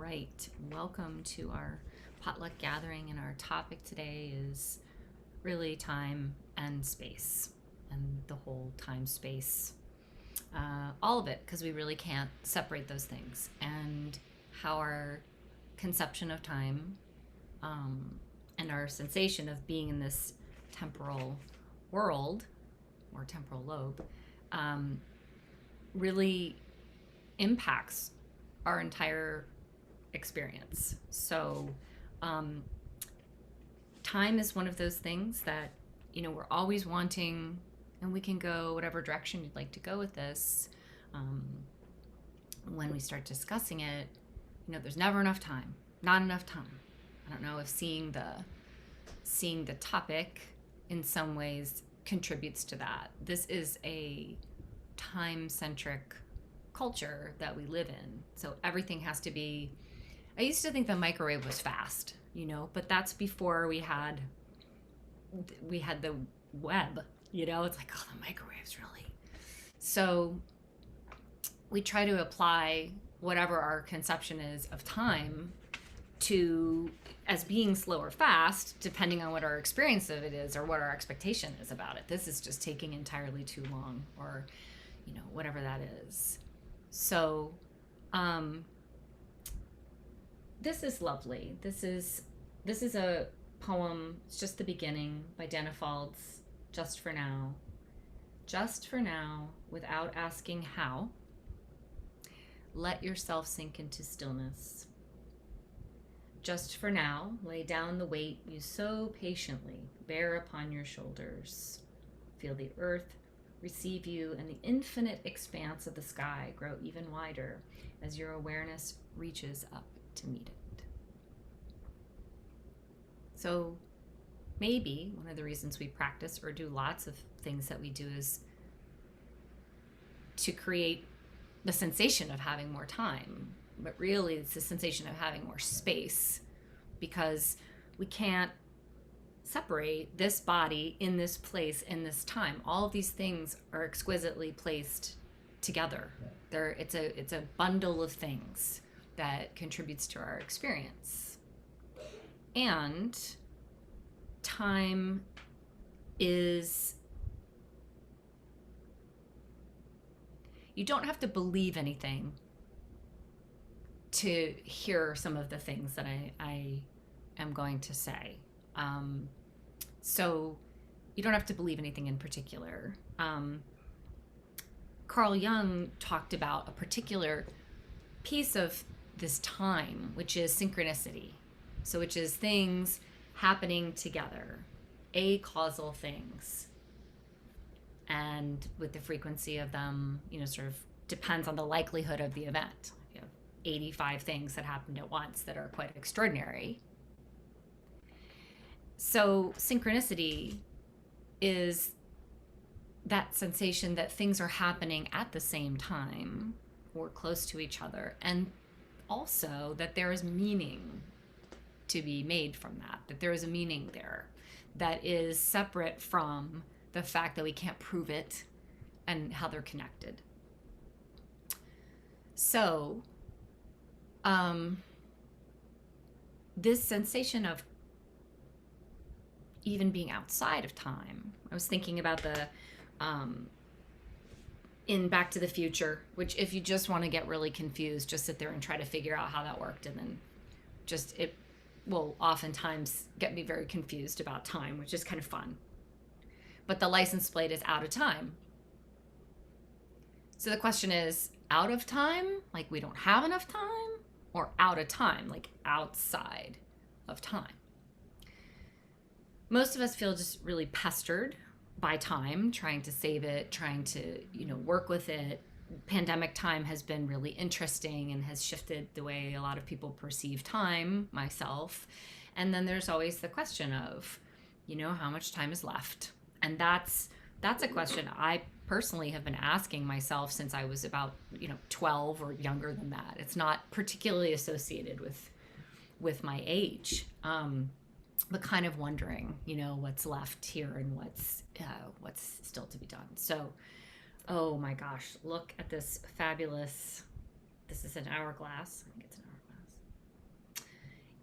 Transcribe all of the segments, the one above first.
right. Welcome to our potluck gathering, and our topic today is really time and space, and the whole time space, all of it, because we really can't separate those things, and how our conception of time and our sensation of being in this temporal world or temporal lobe um, really impacts our entire experience. So, um, time is one of those things that, we're always wanting, and we can go whatever direction you'd like to go with this. Um, when we start discussing it, there's never enough time, not enough time. I don't know if seeing the topic in some ways contributes to that. This is a time centric culture that we live in. So everything has to be. I used to think the microwave was fast, but that's before we had the web. It's like, oh, the microwave's really. So we try to apply whatever our conception is of time to as being slow or fast, depending on what our experience of it is or what our expectation is about it. This is just taking entirely too long, or whatever that is. So this is lovely. This is a poem. It's just the beginning, by Dana Faulds. Just for now. Just for now, without asking how, let yourself sink into stillness. Just for now, lay down the weight you so patiently bear upon your shoulders. Feel the earth receive you, and the infinite expanse of the sky grow even wider as your awareness reaches up to meet it. So maybe one of the reasons we practice or do lots of things that we do is to create the sensation of having more time, but really it's the sensation of having more space, because we can't separate this body in this place in this time. All of these things are exquisitely placed together. It's a bundle of things that contributes to our experience. And time is, you don't have to believe anything to hear some of the things that I am going to say. So you don't have to believe anything in particular. Carl Jung talked about a particular piece of this time, which is synchronicity. So which is things happening together, acausal things. And with the frequency of them, sort of depends on the likelihood of the event. You have 85 things that happened at once that are quite extraordinary. So synchronicity is that sensation that things are happening at the same time or close to each other, and also that there is meaning to be made from that there is a meaning there that is separate from the fact that we can't prove it and how they're connected. So this sensation of even being outside of time, I was thinking about the in Back to the Future, which if you just want to get really confused, just sit there and try to figure out how that worked, and then it will oftentimes get me very confused about time, which is kind of fun. But the license plate is out of time. So the question is, out of time, like we don't have enough time, or out of time, like outside of time? Most of us feel just really pestered by time, trying to save it, trying to, work with it. Pandemic time has been really interesting and has shifted the way a lot of people perceive time, myself. And then there's always the question of, how much time is left? And that's a question I personally have been asking myself since I was about, 12 or younger than that. It's not particularly associated with my age, but kind of wondering, what's left here and what's still to be done. So, oh my gosh, look at this fabulous, this is an hourglass. I think it's an hourglass.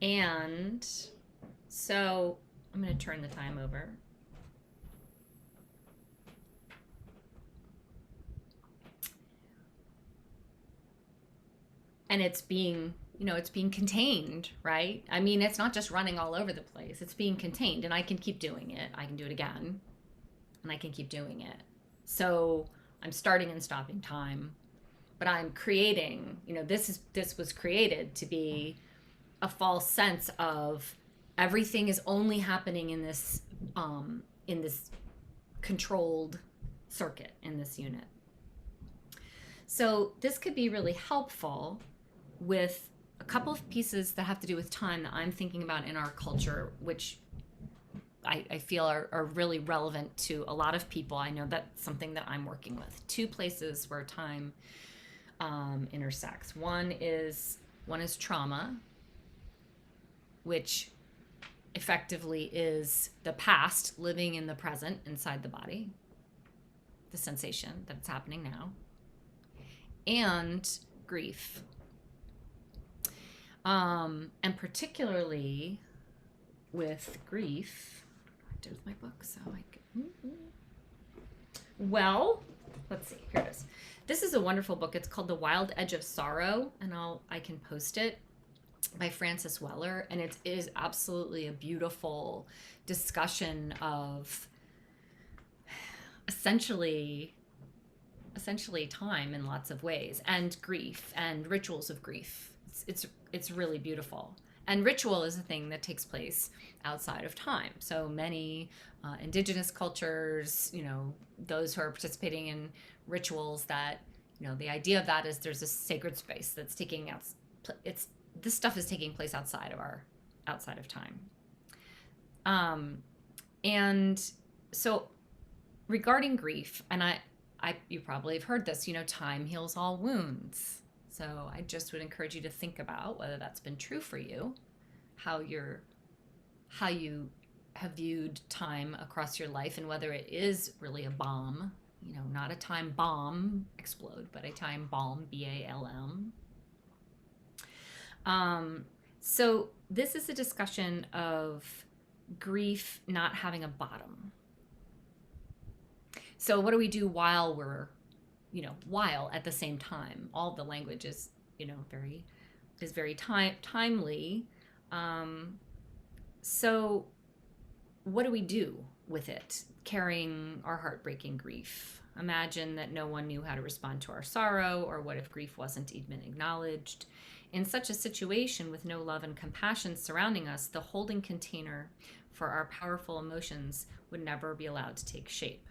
And so I'm going to turn the time over. And it's being, it's being contained, right? I mean, it's not just running all over the place. It's being contained, and I can keep doing it. I can do it again, and I can keep doing it. So I'm starting and stopping time, but I'm creating, this was created to be a false sense of everything is only happening in this controlled circuit, in this unit. So this could be really helpful with a couple of pieces that have to do with time that I'm thinking about in our culture, which I feel are really relevant to a lot of people. I know that's something that I'm working with. Two places where time intersects. One is trauma, which effectively is the past living in the present inside the body, the sensation that it's happening now, and grief. And particularly with grief, I did with my book, so I could, well, let's see, here it is. This is a wonderful book. It's called The Wild Edge of Sorrow, and I can post it, by Frances Weller, and it is absolutely a beautiful discussion of essentially time in lots of ways, and grief and rituals of grief. It's really beautiful. And ritual is a thing that takes place outside of time. So many indigenous cultures, those who are participating in rituals, that the idea of that is there's a sacred space that's taking out. This stuff is taking place outside of time. And so regarding grief, and you probably have heard this, time heals all wounds. So I just would encourage you to think about whether that's been true for you, how you have viewed time across your life, and whether it is really a bomb, not a time bomb explode, but a time balm, BALM. So this is a discussion of grief not having a bottom. So what do we do while we're, while at the same time? All the language is, very timely. So what do we do with it, carrying our heartbreaking grief? Imagine that no one knew how to respond to our sorrow, or what if grief wasn't even acknowledged? In such a situation, with no love and compassion surrounding us, the holding container for our powerful emotions would never be allowed to take shape.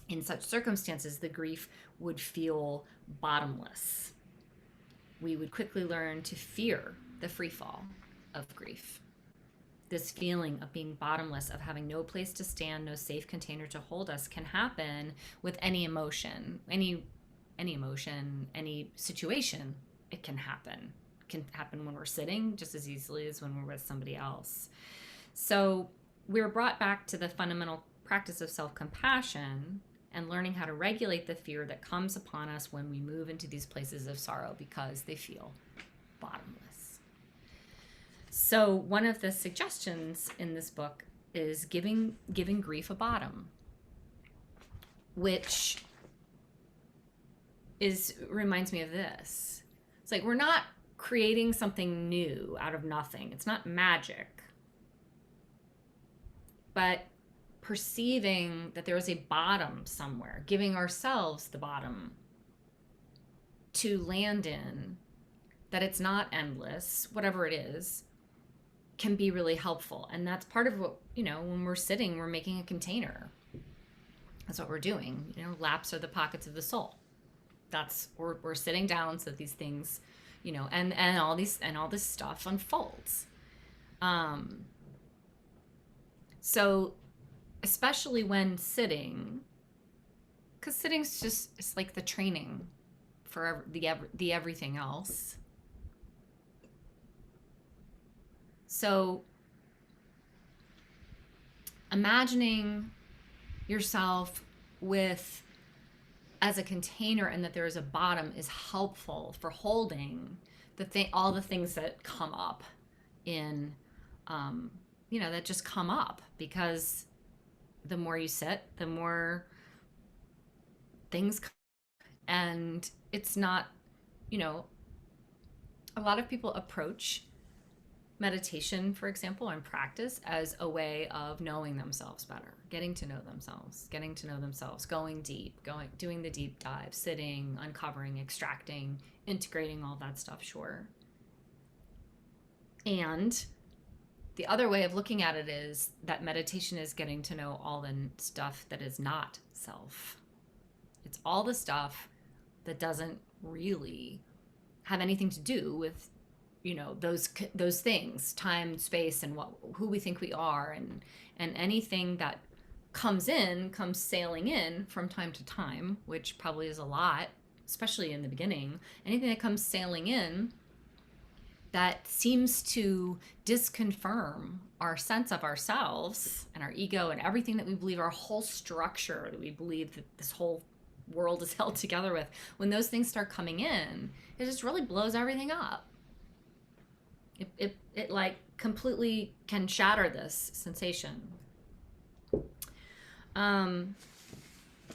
In such circumstances, the grief would feel bottomless. We would quickly learn to fear the free fall of grief. This feeling of being bottomless, of having no place to stand, no safe container to hold us, can happen with any emotion, any situation. It can happen. It can happen when we're sitting just as easily as when we're with somebody else. So we're brought back to the fundamental practice of self-compassion and learning how to regulate the fear that comes upon us when we move into these places of sorrow, because they feel bottomless. So one of the suggestions in this book is giving grief a bottom, which reminds me of this. It's like we're not creating something new out of nothing. It's not magic. But perceiving that there is a bottom somewhere, giving ourselves the bottom to land in, that it's not endless, whatever it is, can be really helpful. And that's part of what, when we're sitting, we're making a container. That's what we're doing. Laps are the pockets of the soul. We're sitting down so that these things, and all this stuff unfolds. So especially when sitting, because sitting's it's like the training for the everything else. So imagining yourself as a container, and that there is a bottom, is helpful for holding all the things that come up in, um, that just come up because the more you sit, the more things come. And it's not, you know, a lot of people approach meditation, for example, and practice as a way of knowing themselves better, getting to know themselves, going deep, doing the deep dive, sitting, uncovering, extracting, integrating all that stuff, sure. And the other way of looking at it is that meditation is getting to know all the stuff that is not self. It's all the stuff that doesn't really have anything to do with, those things, time, space, and who we think we are, and anything that comes sailing in from time to time, which probably is a lot, especially in the beginning. Anything that comes sailing in that seems to disconfirm our sense of ourselves and our ego and everything that we believe, our whole structure that we believe that this whole world is held together with, when those things start coming in, it just really blows everything up. It like completely can shatter this sensation.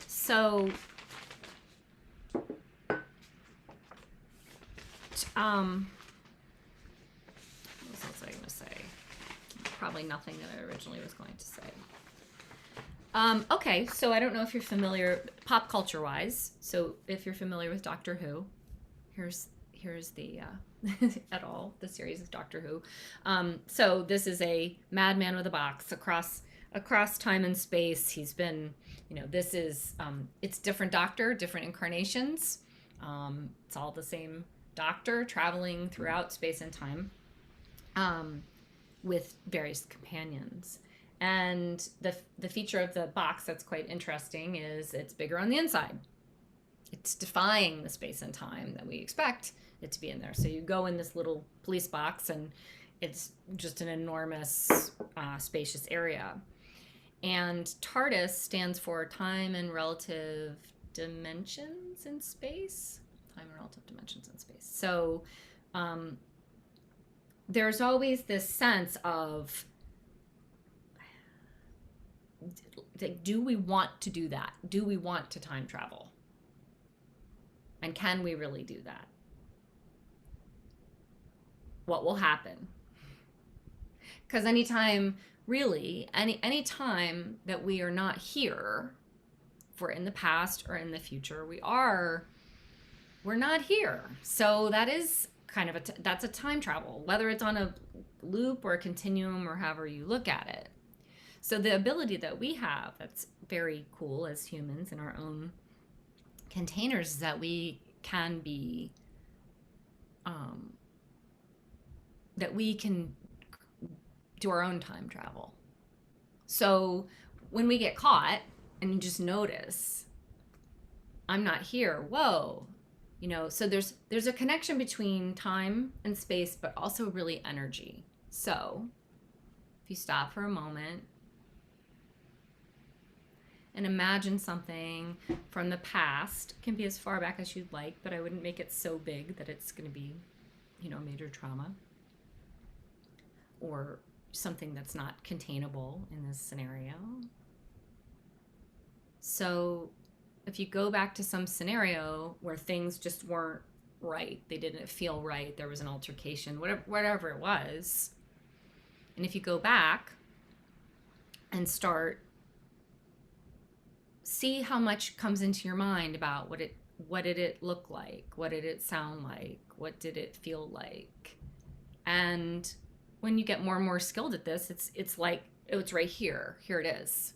So what else was I going to say? Probably nothing that I originally was going to say. Okay, so I don't know if you're familiar, pop culture wise. So if you're familiar with Doctor Who, here's the at all the series of Doctor Who. So this is a madman with a box across time and space. He's been, this is it's different Doctor, different incarnations. It's all the same Doctor traveling throughout space and time, with various companions. And the feature of the box that's quite interesting is it's bigger on the inside. It's defying the space and time that we expect it to be in there. So you go in this little police box, and it's just an enormous, spacious area. And TARDIS stands for time and relative dimensions in space. Time and relative dimensions in space. So there's always this sense of, do we want to do that? Do we want to time travel? And can we really do that? What will happen? Because anytime, really, any time that we are not here, if we're in the past or in the future, we're not here. So that is kind of that's a time travel, whether it's on a loop or a continuum or however you look at it. So the ability that we have that's very cool as humans in our own containers is that we can be, that we can do our own time travel. So when we get caught and you just notice, I'm not here, whoa, so there's a connection between time and space, but also really energy. So if you stop for a moment and imagine something from the past, it can be as far back as you'd like, but I wouldn't make it so big that it's going to be, major trauma, or something that's not containable in this scenario. So if you go back to some scenario where things just weren't right, they didn't feel right, there was an altercation, whatever it was, and if you go back and see how much comes into your mind about what did it look like, what did it sound like, what did it feel like. And when you get more and more skilled at this, it's like, it's right here it is.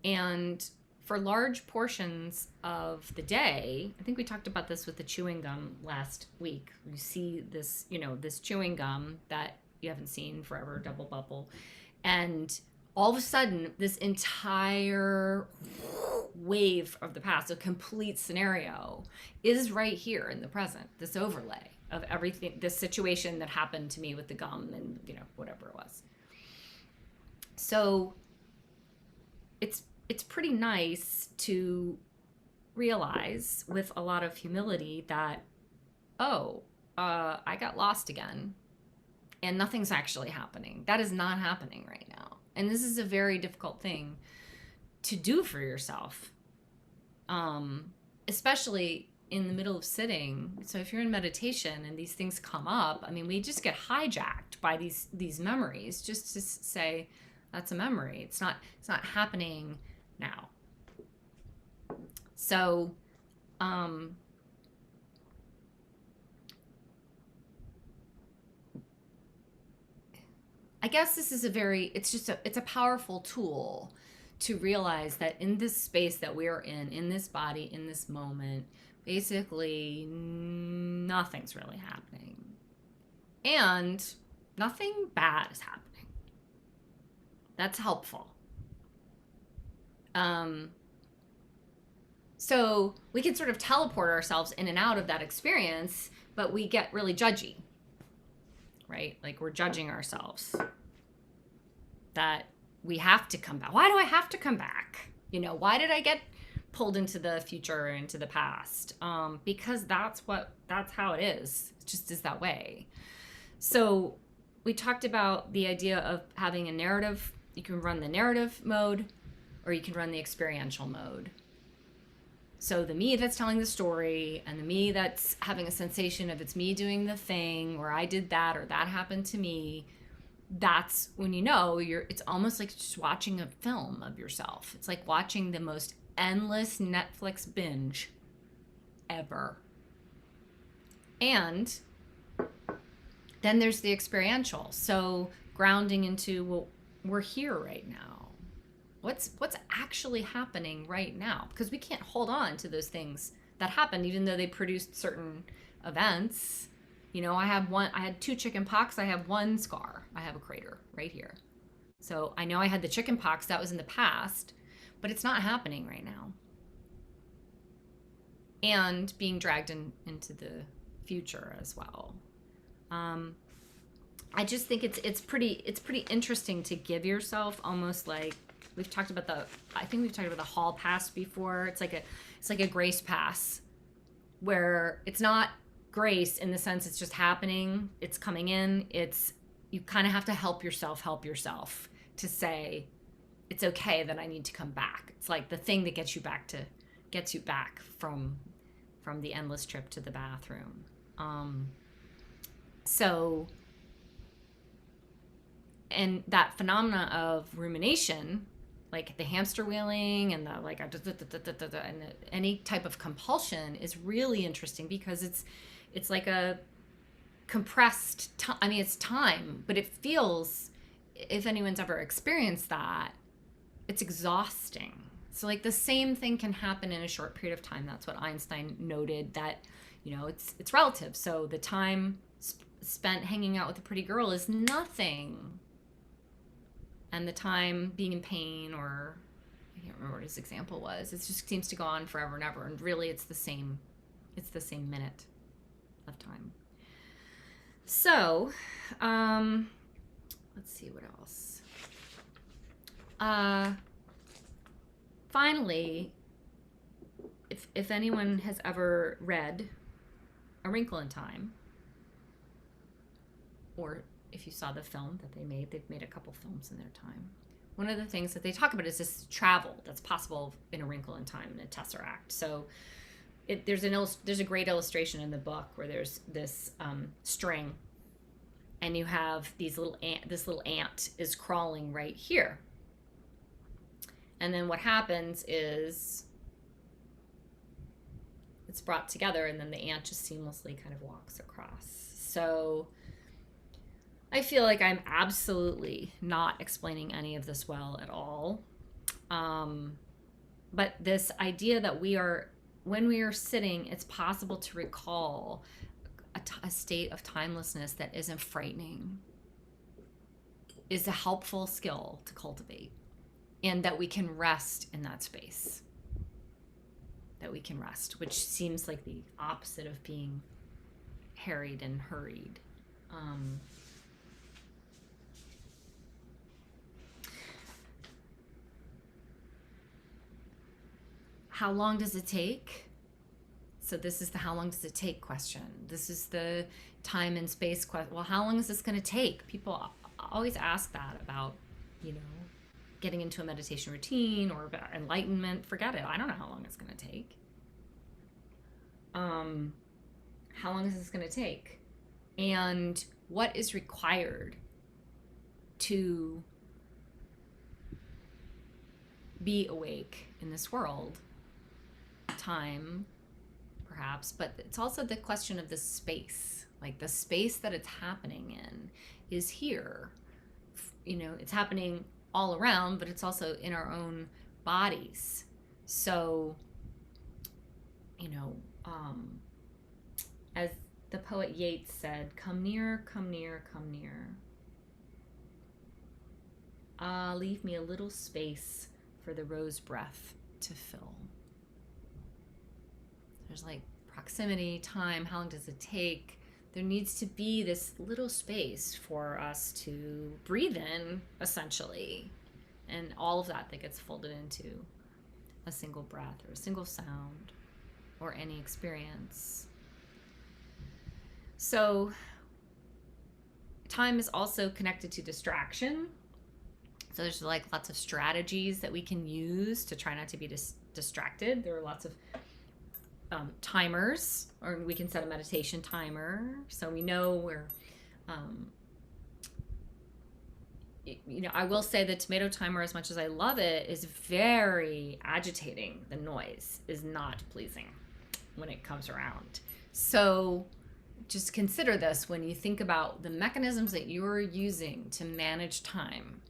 And for large portions of the day, I think we talked about this with the chewing gum last week. You see this, this chewing gum that you haven't seen forever, double bubble, and all of a sudden, this entire wave of the past, a complete scenario, is right here in the present, this overlay of everything, this situation that happened to me with the gum and, whatever it was. So it's pretty nice to realize with a lot of humility that, I got lost again. and nothing's actually happening. That is not happening right now. And this is a very difficult thing to do for yourself, especially in the middle of sitting. So if you're in meditation and these things come up, I mean, we just get hijacked by these memories, just to say that's a memory. It's not happening now. So I guess this is it's a powerful tool to realize that in this space that we're in this body, in this moment, basically nothing's really happening. And nothing bad is happening. That's helpful. So we can sort of teleport ourselves in and out of that experience, but we get really judgy, right? Like we're judging ourselves that we have to come back. Why do I have to come back? Why did I get pulled into the future or into the past? Because that's how it is. It just is that way. So we talked about the idea of having a narrative. You can run the narrative mode or you can run the experiential mode. So the me that's telling the story and the me that's having a sensation of it's me doing the thing, or I did that, or that happened to me, that's when it's almost like just watching a film of yourself. It's like watching the most endless Netflix binge ever. And then there's the experiential. So grounding into, well, we're here right now. What's actually happening right now? Because we can't hold on to those things that happened, even though they produced certain events. I had 2 chicken pox. I have 1 scar. I have a crater right here. So I know I had the chicken pox. That was in the past, but it's not happening right now. And being dragged into the future as well. I just think it's pretty interesting to give yourself almost like, we've talked about the hall pass before. It's like a grace pass, where it's not grace in the sense it's just happening, it's coming in. You kind of have to help yourself to say it's okay that I need to come back. It's like the thing that gets you back from the endless trip to the bathroom. So, and that phenomena of rumination, like the hamster wheeling and the like, and any type of compulsion is really interesting because it's like a compressed time. I mean, it's time, but it feels, if anyone's ever experienced that, it's exhausting. So like the same thing can happen in a short period of time. That's what Einstein noted, that, it's relative. So the time spent hanging out with a pretty girl is nothing. And the time being in pain, or I can't remember what his example was, it just seems to go on forever and ever. And really it's the same minute of time. So, let's see what else. Finally, if anyone has ever read A Wrinkle in Time, or if you saw the film that they've made a couple films in their time. One of the things that they talk about is this travel that's possible in a wrinkle in time, in a tesseract. So there's a great illustration in the book where there's this string, and you have this little ant is crawling right here. And then what happens is it's brought together, and then the ant just seamlessly kind of walks across. So I feel like I'm absolutely not explaining any of this well at all. But this idea that when we are sitting, it's possible to recall a state of timelessness that isn't frightening, is a helpful skill to cultivate, and that we can rest in that space. That we can rest, which seems like the opposite of being harried and hurried. How long does it take? So this is the how long does it take question. This is the time and space question. Well, how long is this going to take? People always ask that about, you know, getting into a meditation routine or about enlightenment. Forget it. I don't know how long it's going to take. How long is this going to take? And what is required to be awake in this world? Time, perhaps, but it's also the question of the space. Like the space that it's happening in is here. You know, it's happening all around, but it's also in our own bodies. So, you know, as the poet Yeats said, come near, come near, come near. Ah, leave me a little space for the rose breath to fill. There's like proximity, time, how long does it take? There needs to be this little space for us to breathe in, essentially, and all of that gets folded into a single breath or a single sound or any experience. So time is also connected to distraction. So there's like lots of strategies that we can use to try not to be distracted. There are lots of timers, or we can set a meditation timer so we know where, you know, I will say the tomato timer, as much as I love it, is very agitating. The noise is not pleasing when it comes around. So just consider this when you think about the mechanisms that you're using to manage time.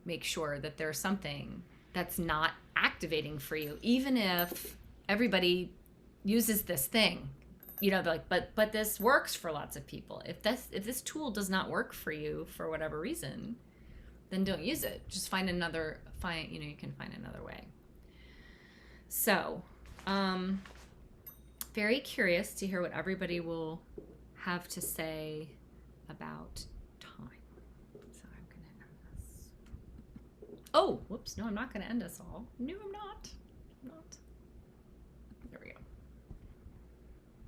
Make sure that there's something that's not activating for you, even if everybody uses this thing, you know, like, but this works for lots of people. If this tool does not work for you for whatever reason, then don't use it. Just you can find another way. So, very curious to hear what everybody will have to say about time. So I'm going to end this. Oh, whoops. No, I'm not going to end us all. No, I'm not.